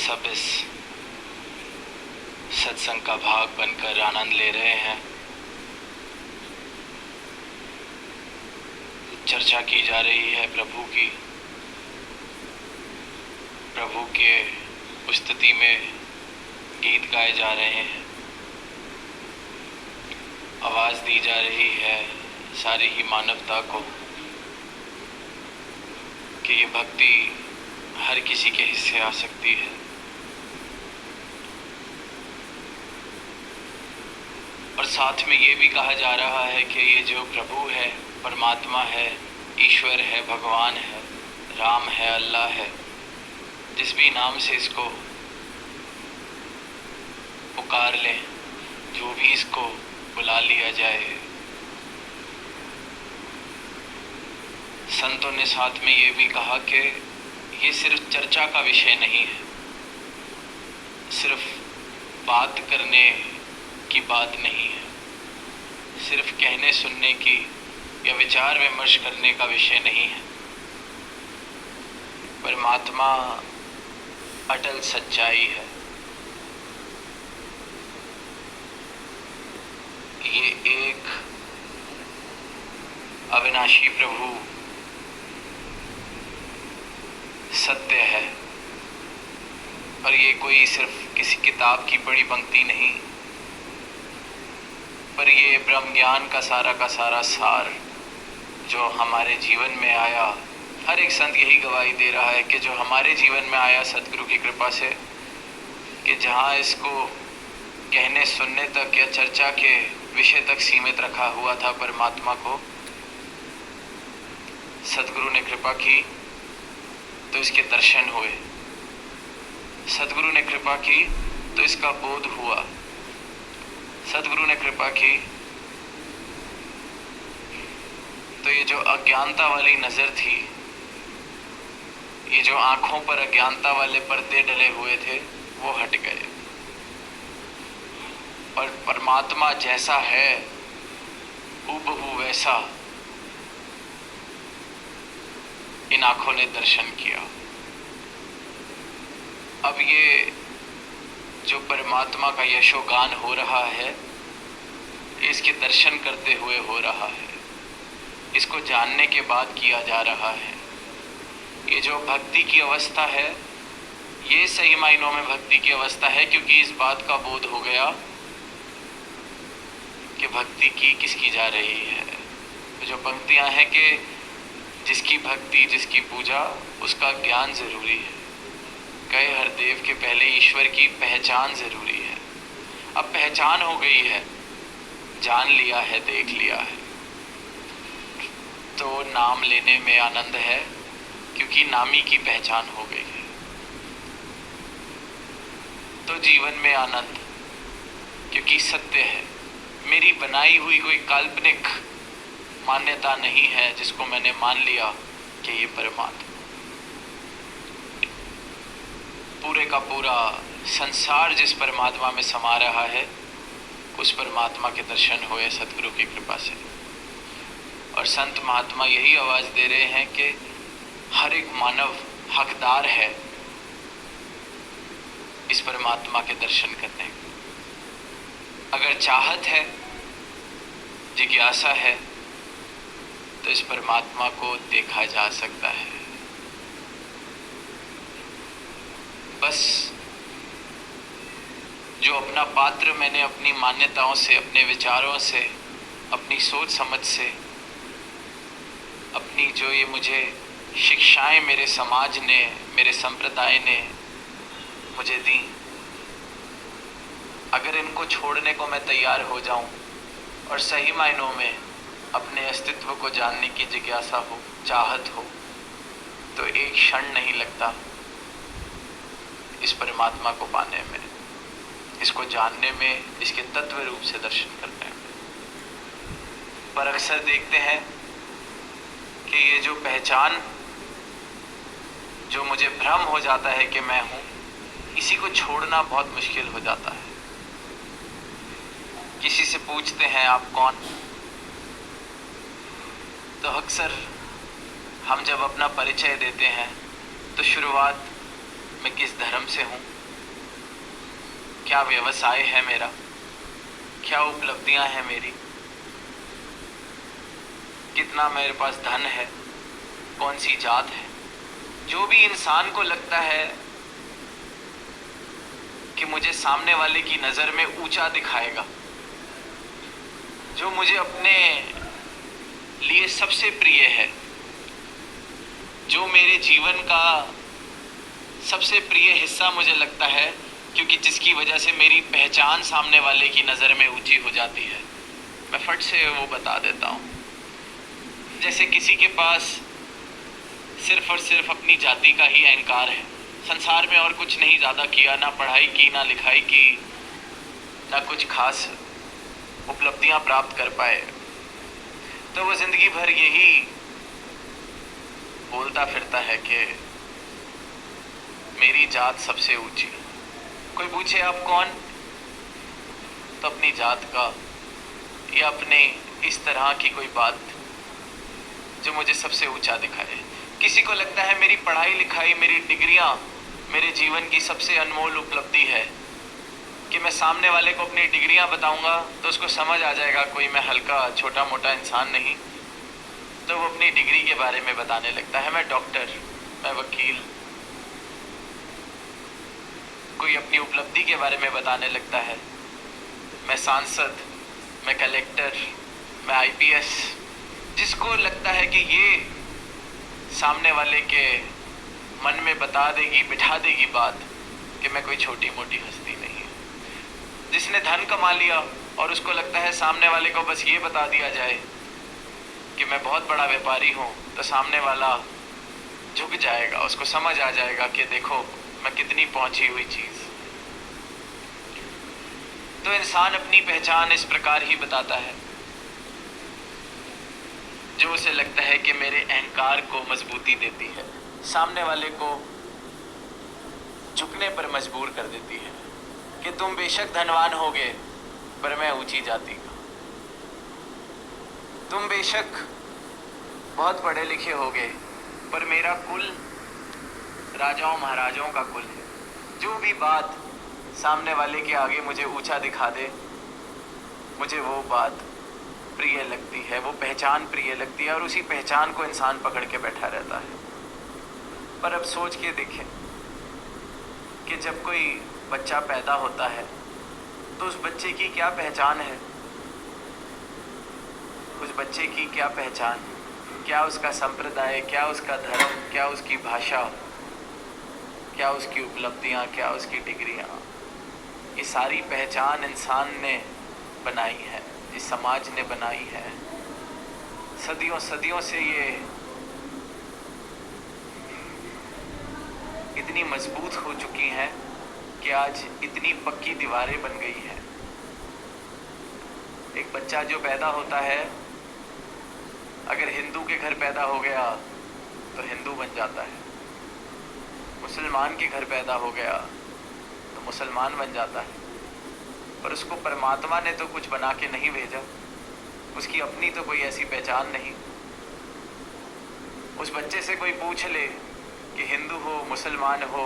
सब इस सत्संग का भाग बनकर आनंद ले रहे हैं। चर्चा की जा रही है प्रभु की। प्रभु के स्तुति में गीत गाए जा रहे हैं, आवाज़ दी जा रही है सारी ही मानवता को कि ये भक्ति हर किसी के हिस्से आ सकती है। और साथ में ये भी कहा जा रहा है कि ये जो प्रभु है, परमात्मा है, ईश्वर है, भगवान है, राम है, अल्लाह है, जिस भी नाम से इसको पुकार लें, जो भी इसको बुला लिया जाए, संतों ने साथ में ये भी कहा कि ये सिर्फ चर्चा का विषय नहीं है, सिर्फ बात करने की बात नहीं है, सिर्फ कहने सुनने की या विचार विमर्श करने का विषय नहीं है। परमात्मा अटल सच्चाई है। ये एक अविनाशी प्रभु सत्य है। और ये कोई सिर्फ किसी किताब की बड़ी पंक्ति नहीं, पर ये ब्रह्म ज्ञान का सारा सार जो हमारे जीवन में आया। हर एक संत यही गवाही दे रहा है कि जो हमारे जीवन में आया सदगुरु की कृपा से, कि जहाँ इसको कहने सुनने तक या चर्चा के विषय तक सीमित रखा हुआ था, परमात्मा को सदगुरु ने कृपा की तो इसके दर्शन हुए, सदगुरु ने कृपा की तो इसका बोध हुआ, सदगुरु ने कृपा की तो ये जो अज्ञानता वाली नज़र थी, ये जो आँखों पर अज्ञानता वाले पर्दे डले हुए थे, वो हट गए। और परमात्मा जैसा है हूबहू वैसा इन आँखों ने दर्शन किया। अब ये जो परमात्मा का यशोगान हो रहा है, इसके दर्शन करते हुए हो रहा है, इसको जानने के बाद किया जा रहा है। ये जो भक्ति की अवस्था है, ये सही मायनों में भक्ति की अवस्था है, क्योंकि इस बात का बोध हो गया कि भक्ति की किसकी जा रही है। तो जो पंक्तियां हैं कि जिसकी भक्ति, जिसकी पूजा, उसका ज्ञान जरूरी है। कहे हर देव के पहले ईश्वर की पहचान जरूरी है। अब पहचान हो गई है, जान लिया है, देख लिया है, तो नाम लेने में आनंद है, क्योंकि नामी की पहचान हो गई है। तो जीवन में आनंद, क्योंकि सत्य है। मेरी बनाई हुई कोई काल्पनिक मान्यता नहीं है जिसको मैंने मान लिया कि ये परमात्मा। पूरे का पूरा संसार जिस परमात्मा में समा रहा है, उस परमात्मा के दर्शन हुए सतगुरु की कृपा से। और संत महात्मा यही आवाज़ दे रहे हैं कि हर एक मानव हकदार है इस परमात्मा के दर्शन करने का। अगर चाहत है, जिज्ञासा है, तो इस परमात्मा को देखा जा सकता है। बस जो अपना पात्र मैंने अपनी मान्यताओं से, अपने विचारों से, अपनी सोच समझ से, अपनी जो ये मुझे शिक्षाएं मेरे समाज ने, मेरे संप्रदाय ने मुझे दी, अगर इनको छोड़ने को मैं तैयार हो जाऊं और सही मायनों में अपने अस्तित्व को जानने की जिज्ञासा हो, चाहत हो, तो एक क्षण नहीं लगता इस परमात्मा को पाने में, इसको जानने में, इसके तत्व रूप से दर्शन करने में। पर अक्सर देखते हैं कि ये जो पहचान, जो मुझे भ्रम हो जाता है कि मैं हूँ, इसी को छोड़ना बहुत मुश्किल हो जाता है। किसी से पूछते हैं आप कौन, तो अक्सर हम जब अपना परिचय देते हैं तो शुरुआत मैं किस धर्म से हूँ, क्या व्यवसाय है मेरा, क्या उपलब्धियां हैं मेरी, कितना मेरे पास धन है, कौन सी जात है। जो भी इंसान को लगता है कि मुझे सामने वाले की नज़र में ऊंचा दिखाएगा, जो मुझे अपने लिए सबसे प्रिय है, जो मेरे जीवन का सबसे प्रिय हिस्सा मुझे लगता है, क्योंकि जिसकी वजह से मेरी पहचान सामने वाले की नज़र में ऊंची हो जाती है, मैं फट से वो बता देता हूँ। जैसे किसी के पास सिर्फ और सिर्फ अपनी जाति का ही अहंकार है, संसार में और कुछ नहीं ज़्यादा किया, ना पढ़ाई की, ना लिखाई की, ना कुछ खास उपलब्धियां प्राप्त कर पाए, तो वो ज़िंदगी भर यही बोलता फिरता है कि मेरी जात सबसे ऊंची। कोई पूछे आप कौन, तो अपनी जात का या अपने इस तरह की कोई बात जो मुझे सबसे ऊंचा दिखाए। किसी को लगता है मेरी पढ़ाई लिखाई, मेरी डिग्रियां मेरे जीवन की सबसे अनमोल उपलब्धि है, कि मैं सामने वाले को अपनी डिग्रियां बताऊंगा तो उसको समझ आ जाएगा कोई मैं हल्का छोटा मोटा इंसान नहीं, तो वो अपनी डिग्री के बारे में बताने लगता है, मैं डॉक्टर, मैं वकील। कोई अपनी उपलब्धि के बारे में बताने लगता है, मैं सांसद, मैं कलेक्टर, मैं आईपीएस। जिसको लगता है कि ये सामने वाले के मन में बता देगी, बिठा देगी बात कि मैं कोई छोटी मोटी हस्ती नहीं हूँ। जिसने धन कमा लिया और उसको लगता है सामने वाले को बस ये बता दिया जाए कि मैं बहुत बड़ा व्यापारी हूँ, तो सामने वाला झुक जाएगा, उसको समझ आ जाएगा कि देखो मैं कितनी पहुंची हुई चीज़। तो इंसान अपनी पहचान इस प्रकार ही बताता है, जो उसे लगता है कि मेरे अहंकार को मजबूती देती है, सामने वाले को झुकने पर मजबूर कर देती है कि तुम बेशक धनवान होगे पर मैं ऊंची जाति का, तुम बेशक बहुत पढ़े लिखे होगे पर मेरा कुल राजाओं महाराजाओं का कुल है। जो भी बात सामने वाले के आगे मुझे ऊंचा दिखा दे, मुझे वो बात प्रिय लगती है, वो पहचान प्रिय लगती है, और उसी पहचान को इंसान पकड़ के बैठा रहता है। पर अब सोच के देखें कि जब कोई बच्चा पैदा होता है तो उस बच्चे की क्या पहचान है, उस बच्चे की क्या पहचान, क्या उसका संप्रदाय, क्या उसका धर्म, क्या उसकी भाषा, क्या उसकी उपलब्धियां, क्या उसकी डिग्रियां। ये सारी पहचान इंसान ने बनाई है, इस समाज ने बनाई है। सदियों सदियों से ये इतनी मजबूत हो चुकी हैं कि आज इतनी पक्की दीवारें बन गई हैं। एक बच्चा जो पैदा होता है, अगर हिंदू के घर पैदा हो गया तो हिंदू बन जाता है, मुसलमान के घर पैदा हो गया तो मुसलमान बन जाता है। पर उसको परमात्मा ने तो कुछ बना के नहीं भेजा, उसकी अपनी तो कोई ऐसी पहचान नहीं। उस बच्चे से कोई पूछ ले कि हिंदू हो, मुसलमान हो,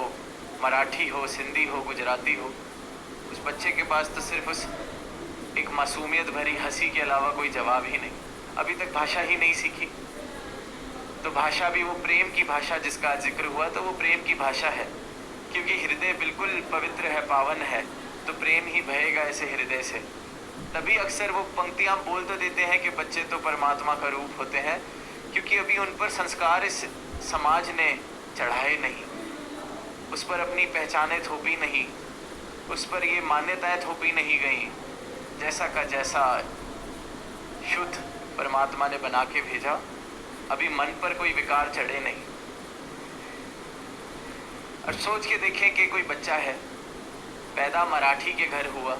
मराठी हो, सिंधी हो, गुजराती हो, उस बच्चे के पास तो सिर्फ उस एक मासूमियत भरी हंसी के अलावा कोई जवाब ही नहीं। अभी तक भाषा ही नहीं सीखी, तो भाषा भी वो प्रेम की भाषा जिसका जिक्र हुआ, तो वो प्रेम की भाषा है, क्योंकि हृदय बिल्कुल पवित्र है, पावन है, तो प्रेम ही बहेगा ऐसे हृदय से। तभी अक्सर वो पंक्तियां बोल तो देते हैं कि बच्चे तो परमात्मा का रूप होते हैं, क्योंकि अभी उन पर संस्कार इस समाज ने चढ़ाए नहीं, उस पर अपनी पहचानें थोपी नहीं, उस पर ये मान्यताएं थोपी नहीं गई। जैसा का जैसा शुद्ध परमात्मा ने बना के भेजा, अभी मन पर कोई विकार चढ़े नहीं। और सोच के देखें कि कोई बच्चा है, पैदा मराठी के घर हुआ,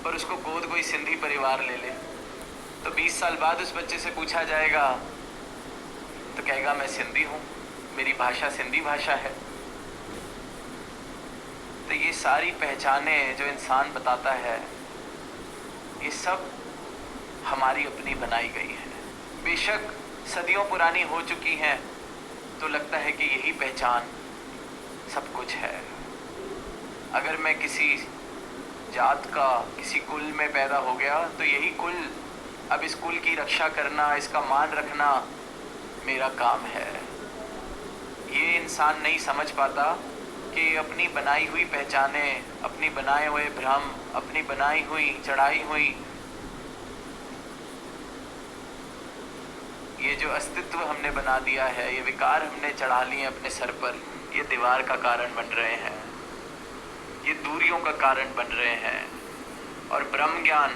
पर उसको गोद कोई सिंधी परिवार ले ले, तो 20 साल बाद उस बच्चे से पूछा जाएगा तो कहेगा मैं सिंधी हूँ, मेरी भाषा सिंधी भाषा है। तो ये सारी पहचानें जो इंसान बताता है, ये सब हमारी अपनी बनाई गई है। बेशक सदियों पुरानी हो चुकी हैं, तो लगता है कि यही पहचान सब कुछ है। अगर मैं किसी जात का, किसी कुल में पैदा हो गया तो यही कुल, अब इस कुल की रक्षा करना, इसका मान रखना मेरा काम है। ये इंसान नहीं समझ पाता कि अपनी बनाई हुई पहचानें, अपनी बनाए हुए भ्रम, अपनी बनाई हुई चढ़ाई हुई ये जो अस्तित्व हमने बना दिया है, ये विकार हमने चढ़ा लिए अपने सर पर, ये दीवार का कारण बन रहे हैं, ये दूरियों का कारण बन रहे हैं। और ब्रह्म ज्ञान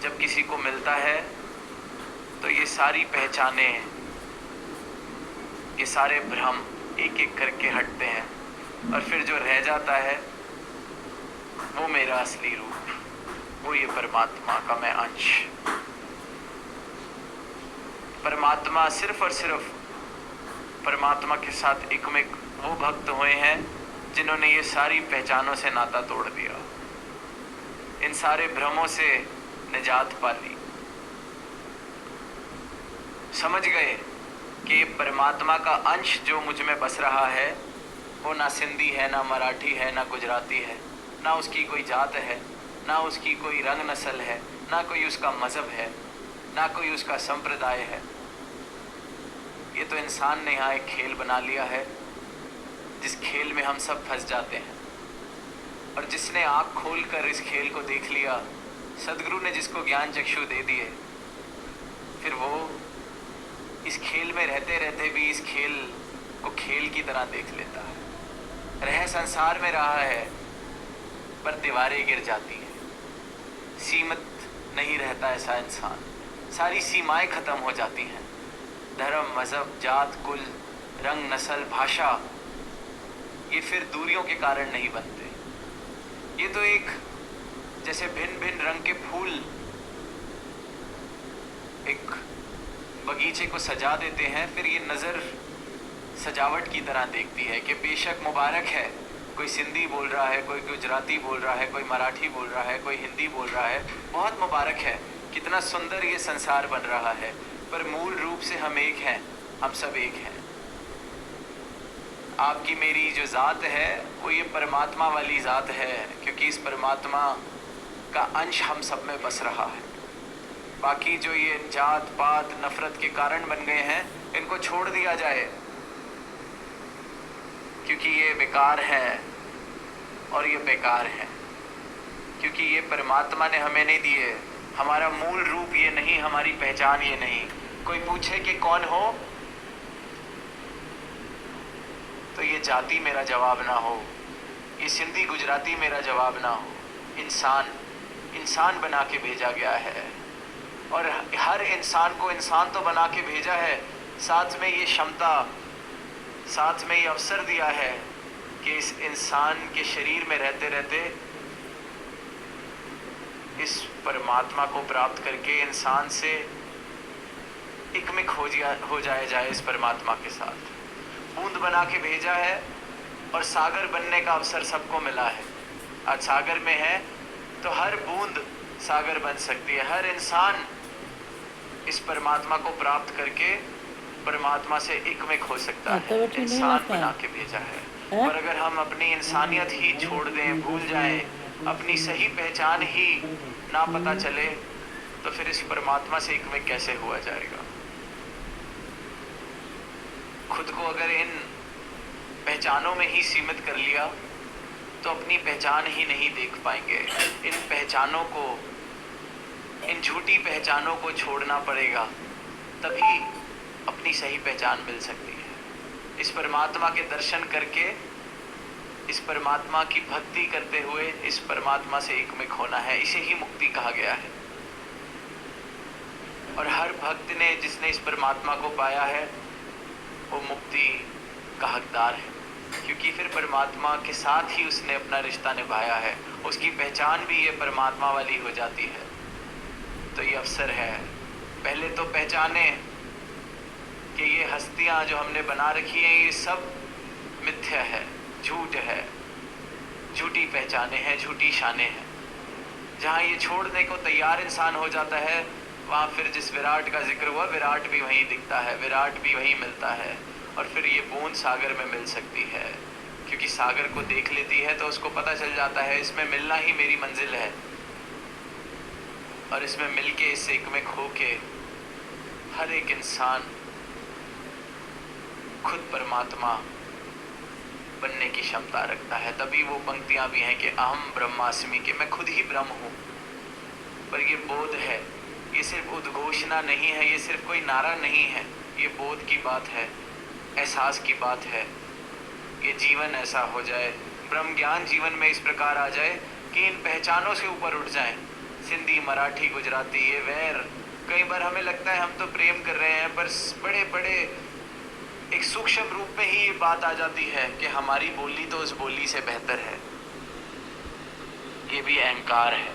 जब किसी को मिलता है तो ये सारी पहचानें, ये सारे भ्रम एक एक करके हटते हैं और फिर जो रह जाता है वो मेरा असली रूप, वो ये परमात्मा का मैं अंश। परमात्मा सिर्फ और सिर्फ परमात्मा के साथ एकमिक वो भक्त हुए हैं जिन्होंने ये सारी पहचानों से नाता तोड़ दिया, इन सारे भ्रमों से निजात पा ली, समझ गए कि परमात्मा का अंश जो मुझ में बस रहा है वो ना सिंधी है, ना मराठी है, ना गुजराती है, ना उसकी कोई जात है, ना उसकी कोई रंग नस्ल है, ना कोई उसका मज़हब है, ना कोई उसका संप्रदाय है। ये तो इंसान ने यहाँ एक खेल बना लिया है जिस खेल में हम सब फंस जाते हैं। और जिसने आँख खोल कर इस खेल को देख लिया, सदगुरु ने जिसको ज्ञान चक्षु दे दिए, फिर वो इस खेल में रहते रहते भी इस खेल को खेल की तरह देख लेता है। रह संसार में रहा है पर दीवारें गिर जाती हैं, सीमित नहीं रहता ऐसा इंसान, सारी सीमाएं खत्म हो जाती हैं। धर्म, मज़हब, जात, कुल, रंग, नस्ल, भाषा, ये फिर दूरियों के कारण नहीं बनते। ये तो एक जैसे भिन्न भिन्न रंग के फूल एक बगीचे को सजा देते हैं, फिर ये नज़र सजावट की तरह देखती है कि बेशक मुबारक है, कोई सिंधी बोल रहा है, कोई गुजराती बोल रहा है, कोई मराठी बोल रहा है, कोई हिंदी बोल रहा है, बहुत मुबारक है, कितना सुंदर ये संसार बन रहा है, पर मूल रूप से हम एक हैं, हम सब एक हैं। आपकी मेरी जो ज़ात है वो ये परमात्मा वाली ज़ात है, क्योंकि इस परमात्मा का अंश हम सब में बस रहा है। बाकी जो ये जात पात नफ़रत के कारण बन गए हैं, इनको छोड़ दिया जाए, क्योंकि ये बेकार है और ये बेकार है, क्योंकि ये परमात्मा ने हमें नहीं दिए। हमारा मूल रूप ये नहीं, हमारी पहचान ये नहीं। कोई पूछे कि कौन हो तो ये जाति मेरा जवाब ना हो, ये सिंधी गुजराती मेरा जवाब ना हो। इंसान बना के भेजा गया है, और हर इंसान को इंसान तो बना के भेजा है, साथ में ये क्षमता, साथ में ये अवसर दिया है कि इस इंसान के शरीर में रहते रहते इस परमात्मा को प्राप्त करके इंसान से एकमिक हो जाए इस परमात्मा के साथ। बूंद बना के भेजा है और सागर बनने का अवसर सबको मिला है। आज सागर में है तो हर बूंद सागर बन सकती है। हर इंसान इस परमात्मा को प्राप्त करके परमात्मा से एकमिक हो सकता है। इंसान बना के भेजा है, और अगर हम अपनी इंसानियत ही छोड़ दें, भूल जाएं, अपनी सही पहचान ही ना पता चले, तो फिर इस परमात्मा से एकमिक कैसे हुआ जाएगा। खुद को अगर इन पहचानों में ही सीमित कर लिया तो अपनी पहचान ही नहीं देख पाएंगे। इन पहचानों को, इन झूठी पहचानों को छोड़ना पड़ेगा, तभी अपनी सही पहचान मिल सकती है। इस परमात्मा के दर्शन करके, इस परमात्मा की भक्ति करते हुए इस परमात्मा से एकमिक होना है, इसे ही मुक्ति कहा गया है। और हर भक्त ने, जिसने इस परमात्मा को पाया है, वो मुक्ति का हकदार है, क्योंकि फिर परमात्मा के साथ ही उसने अपना रिश्ता निभाया है। उसकी पहचान भी ये परमात्मा वाली हो जाती है। तो ये अवसर है, पहले तो पहचाने कि ये हस्तियाँ जो हमने बना रखी हैं ये सब मिथ्या है, झूठ है, झूठी पहचाने हैं, झूठी शाने हैं। जहाँ ये छोड़ने को तैयार इंसान हो जाता है, वहाँ फिर जिस विराट का जिक्र हुआ, विराट भी वहीं दिखता है, विराट भी वहीं मिलता है, और फिर ये बूंद सागर में मिल सकती है। क्योंकि सागर को देख लेती है तो उसको पता चल जाता है इसमें मिलना ही मेरी मंजिल है, और इसमें मिलके इस एक में खो के हर एक इंसान खुद परमात्मा बनने की क्षमता रखता है। तभी वो पंक्तियां भी हैं कि अहम ब्रह्मास्मि, कि मैं खुद ही ब्रह्म हूँ। पर ये बोध है, ये सिर्फ उद्घोषणा नहीं है, ये सिर्फ कोई नारा नहीं है, ये बोध की बात है, एहसास की बात है। ये जीवन ऐसा हो जाए, ब्रह्म ज्ञान जीवन में इस प्रकार आ जाए कि इन पहचानों से ऊपर उठ जाएं। सिंधी, मराठी, गुजराती, ये वैर, कई बार हमें लगता है हम तो प्रेम कर रहे हैं, पर बड़े बड़े एक सूक्ष्म रूप में ही ये बात आ जाती है कि हमारी बोली तो उस बोली से बेहतर है। ये भी अहंकार है,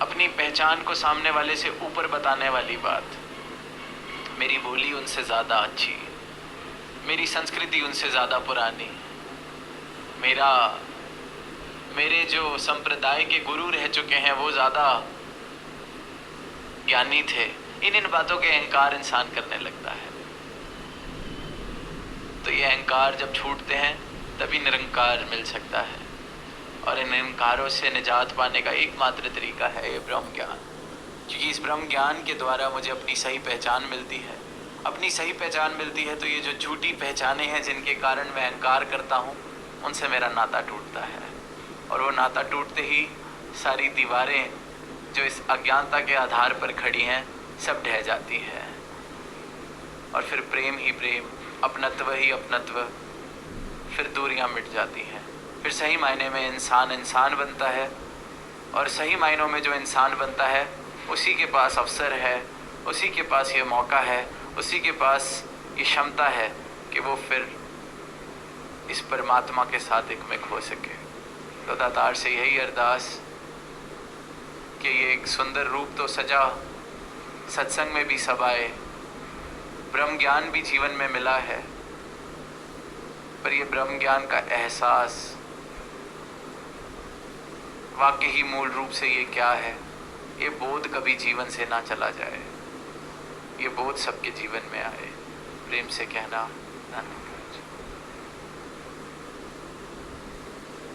अपनी पहचान को सामने वाले से ऊपर बताने वाली बात। मेरी बोली उनसे ज़्यादा अच्छी, मेरी संस्कृति उनसे ज़्यादा पुरानी, मेरे जो संप्रदाय के गुरु रह चुके हैं वो ज़्यादा ज्ञानी थे। इन बातों के अहंकार इंसान करने लगता है। तो ये अहंकार जब छूटते हैं तभी निरंकार मिल सकता है, और इन अहंकारों से निजात पाने का एकमात्र तरीका है ये ब्रह्म ज्ञान। क्योंकि इस ब्रह्म ज्ञान के द्वारा मुझे अपनी सही पहचान मिलती है। अपनी सही पहचान मिलती है तो ये जो झूठी पहचानें हैं जिनके कारण मैं अहंकार करता हूँ, उनसे मेरा नाता टूटता है, और वो नाता टूटते ही सारी दीवारें जो इस अज्ञानता के आधार पर खड़ी हैं सब ढह जाती हैं, और फिर प्रेम ही प्रेम, अपनत्व ही अपनत्व, फिर दूरियां मिट जाती हैं। फिर सही मायने में इंसान इंसान बनता है, और सही मायनों में जो इंसान बनता है उसी के पास अवसर है, उसी के पास ये मौका है, उसी के पास ये क्षमता है कि वो फिर इस परमात्मा के साथ एक में खो सके। तो दातार से यही अरदास कि ये एक सुंदर रूप तो सजा, सत्संग में भी सब आए, ब्रह्म ज्ञान भी जीवन में मिला है, पर ये ब्रह्म ज्ञान का एहसास वाकई ही मूल रूप से ये क्या है, ये बोध कभी जीवन से ना चला जाए, ये बोध सबके जीवन में आए। प्रेम से कहना।